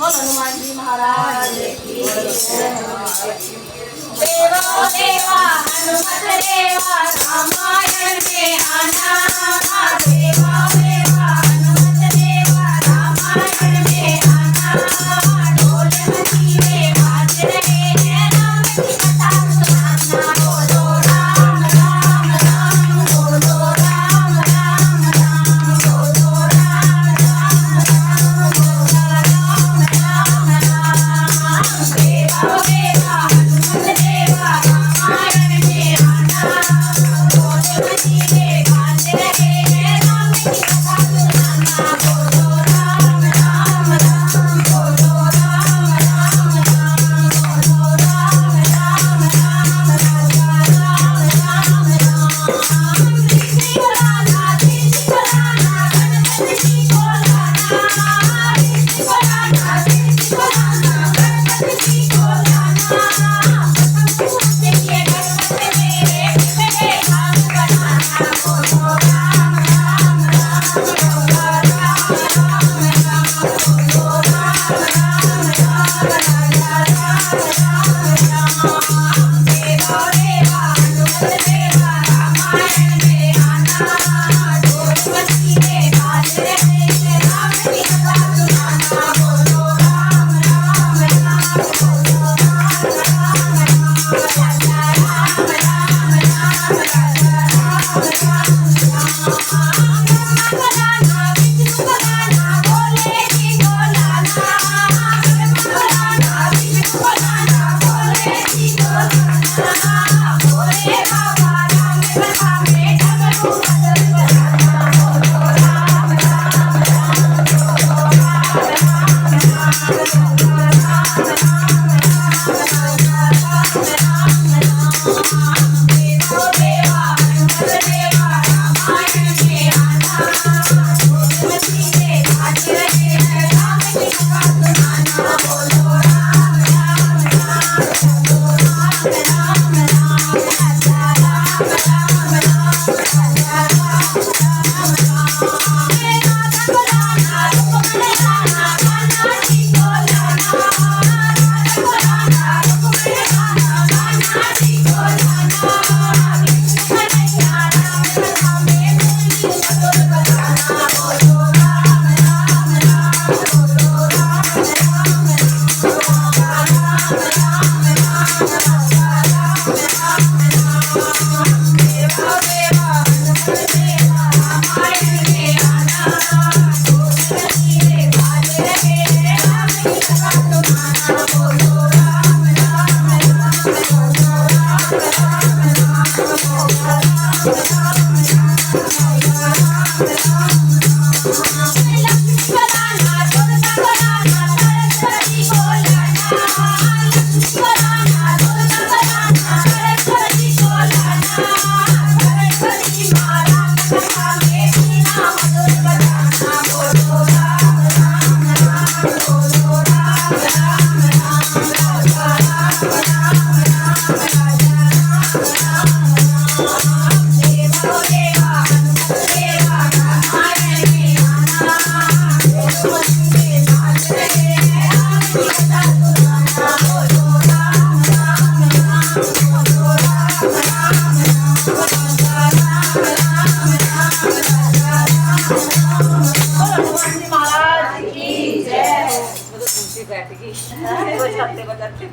बोलो हनुमान जी महाराज की देवा देवा हनुमत देवा रामायण में आना देवा देवा हनुमत देवा रामायण में आना ढोल मजीरे बाज रहे हैं राम की कथा सुनाना बोलो राम राम राम बोलो राम राम राम बोलो राम राम राम बोलो राम राम राम देवा देवा हनुमत देवा रामायण में आना ढोल मजीरे बाज रहे हैं राम की कथा सुनाना बोलो राम राम राम बोलो राम राम राम बोलो राम राम राम राजा राम राम राम कृष्ण को लाना गणपति को लाना कृष्ण को लाना गणपति को लाना गणपति को लाना देखिए गणपति मेरे बिगड़े हाथ बनाना बोलो राम राम राम बोलो राम राम राम बोलो राम राम राम राजा राम राम राम देवा देवा हनुमत देवा रामायण में आना ढोल मजीरे बाज रहे हैं राम की कथा सुनाना बोलो राम राम राम बोलो राम राम राम राजा राम राम राम राजा राम राम राम को लाना विष्णु को लाना भोले जी को लाना को लाना विष्णु को लाना भोले जी को लाना भोले बाबा राम कथा में डमरू बदल बजाना बोलो राम राम राम बोलो राम राम राम बोलो राम राम राम राजा राम राम राम देवो देवा हनुमत देवा रामायण में आना ढोल मजीरे बाज रहे हैं राम की कथा सुनाना बोलो राम राम राम बोलो राम राम राम राजा राम राम राम राजा राम राम राम नाथ को लाना रुक्मणी लाना कान्हा जी को लाना नाथ को लाना रुक्मणी लाना कान्हा जी को लाना कृष्ण कन्हैया राम कथा में मुरली मधुर बजाना बोलो राम राम राम बोलो राम राम राम राम राम राजा राम राम राम देवा देवा हनुमत देवा रामायण में आना ढोल मजीरे बाज रहे हैं राम की कथा सुनाना बोलो राम राम राम बोलो राम राम राम बोलो राम राम राम लक्ष्मी को लाना दुर्गा को लाना सरस्वती को लाना लक्ष्मी को लाना दुर्गा को लाना सरस्वती को लाना सरस्वती माता कथा में वीणा मधुर बजाना बोलो राम राम राम बोलो राम राम राम राजा राम राम राम राजा राम राम राम देवो देवा हनुमत देवा रामायण में आना ढोल मजीरे बाज रहे हैं राम की कथा सुनाना बोलो राम राम राम बोलो राम राम राम राजा राम राम राम राजा राम राम बोलो हनुमान जी महाराज की जय बैठ गई वो छाते बजाते